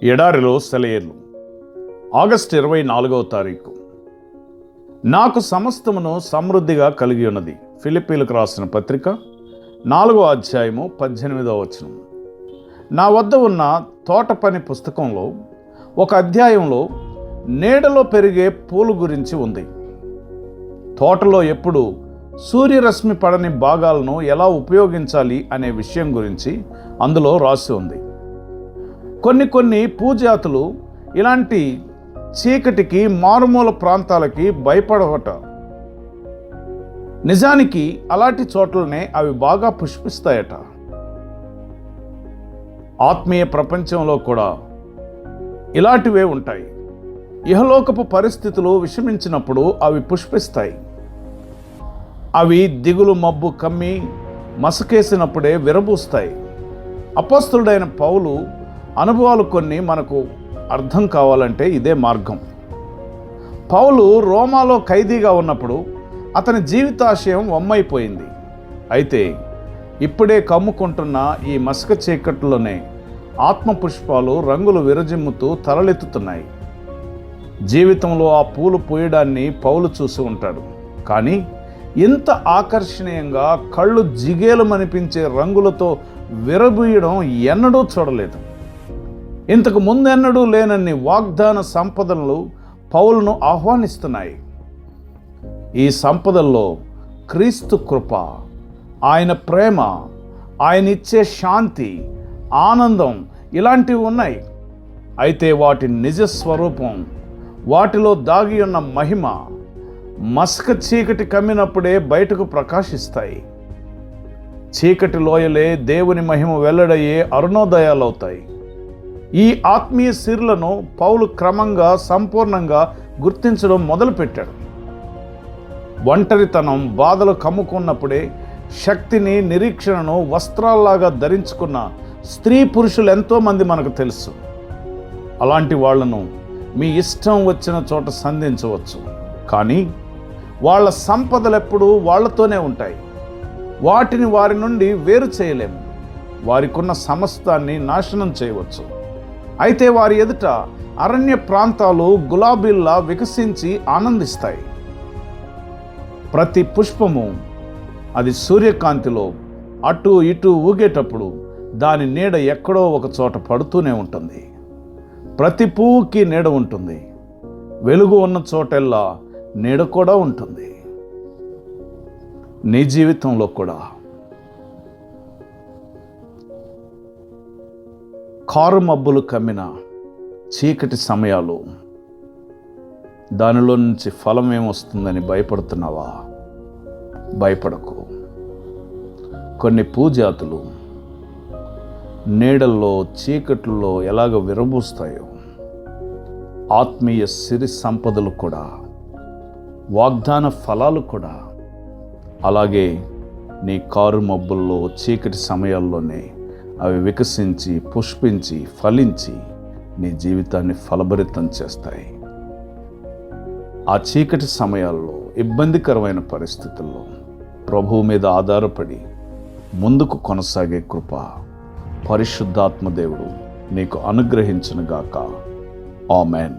ఎడారిలో సెలయేర్లు. ఆగస్టు 24వ తారీఖు. నాకు సమస్తమును సమృద్ధిగా కలిగి ఉన్నది. ఫిలిప్పీలకు రాసిన పత్రిక 4వ అధ్యాయము 18వ వచనం. నా వద్ద ఉన్న తోట పని పుస్తకంలో ఒక అధ్యాయంలో నీడలో పెరిగే పూలు గురించి ఉంది. తోటలో ఎప్పుడు సూర్యరశ్మి పడని భాగాలను ఎలా ఉపయోగించాలి అనే విషయం గురించి అందులో రాసి ఉంది. కొన్ని పూజాతులు ఇలాంటి చీకటికి, మారుమూల ప్రాంతాలకి భయపడవట. నిజానికి అలాంటి చోట్లనే అవి బాగా పుష్పిస్తాయట. ఆత్మీయ ప్రపంచంలో కూడా ఇలాంటివే ఉంటాయి. ఇహలోకపు పరిస్థితులు విషమించినప్పుడు అవి పుష్పిస్తాయి. అవి దిగులు మబ్బు కమ్మి మసకేసినప్పుడే విరబూస్తాయి. అపోస్తలుడైన పౌలు అనుభవాలు కొన్ని మనకు అర్థం కావాలంటే ఇదే మార్గం. పౌలు రోమాలో ఖైదీగా ఉన్నప్పుడు అతని జీవితాశయం వమ్మైపోయింది. అయితే ఇప్పుడే కమ్ముకుంటున్న ఈ మసక చీకట్లోనే ఆత్మపుష్పాలు రంగులు విరజిమ్ముతూ తలలెత్తుతున్నాయి. జీవితంలో ఆ పూలు పూయడాన్ని పౌలు చూసి ఉంటాడు. కానీ ఇంత ఆకర్షణీయంగా కళ్ళు జిగేలమనిపించే రంగులతో విరబూయడం ఎన్నడూ చూడలేదు. ఇంతకు ముందెన్నడూ లేనన్ని వాగ్దాన సంపదలు పౌలును ఆహ్వానిస్తున్నాయి. ఈ సంపదల్లో క్రీస్తు కృప, ఆయన ప్రేమ, ఆయన ఇచ్చే శాంతి, ఆనందం ఇలాంటివి ఉన్నాయి. అయితే వాటి నిజ స్వరూపం, వాటిలో దాగి ఉన్న మహిమ మసక చీకటి కమ్మినప్పుడే బయటకు ప్రకాశిస్తాయి. చీకటి లోయలే దేవుని మహిమ వెల్లడయ్యే అరుణోదయాలవుతాయి. ఈ ఆత్మీయ సిరులను పౌలు క్రమంగా సంపూర్ణంగా గుర్తించడం మొదలుపెట్టాడు. ఒంటరితనం, బాధలు కమ్ముకున్నప్పుడే శక్తిని, నిరీక్షణను వస్త్రాల్లాగా ధరించుకున్న స్త్రీ పురుషులు ఎంతోమంది మనకు తెలుసు. అలాంటి వాళ్లను మీ ఇష్టం వచ్చిన చోట సంధించవచ్చు. కానీ వాళ్ళ సంపదలు ఎప్పుడూ వాళ్లతోనే ఉంటాయి. వాటిని వారి నుండి వేరు చేయలేము. వారికున్న సమస్తాన్ని నాశనం చేయవచ్చు. అయితే వారి ఎదుట అరణ్య ప్రాంతాలు గులాబీల్లా వికసించి ఆనందిస్తాయి. ప్రతి పుష్పము అది సూర్యకాంతిలో అటు ఇటు ఊగేటప్పుడు దాని నీడ ఎక్కడో ఒక చోట పడుతూనే ఉంటుంది. ప్రతి పువ్వుకి నీడ ఉంటుంది. వెలుగు ఉన్న చోటెల్లా నీడ కూడా ఉంటుంది. నీ జీవితంలో కూడా కారు మబ్బులు కమ్మిన చీకటి సమయాలు, దానిలో నుంచి ఫలం ఏమొస్తుందని భయపడుతున్నావా? భయపడకు. కొన్ని పూజాతులు నీడల్లో, చీకట్లో ఎలాగ విరబూస్తాయో ఆత్మీయ సిరి సంపదలు కూడా, వాగ్దాన ఫలాలు కూడా అలాగే నీ కారు మబ్బుల్లో, చీకటి సమయాల్లోనే అవి వికసించి, పుష్పించి, ఫలించి నీ జీవితాన్ని ఫలభరితం చేస్తాయి. ఆ చీకటి సమయాల్లో, ఇబ్బందికరమైన పరిస్థితుల్లో ప్రభువు మీద ఆధారపడి ముందుకు కొనసాగే కృప పరిశుద్ధాత్మ దేవుడు నీకు అనుగ్రహించునుగాక. ఆమెన్.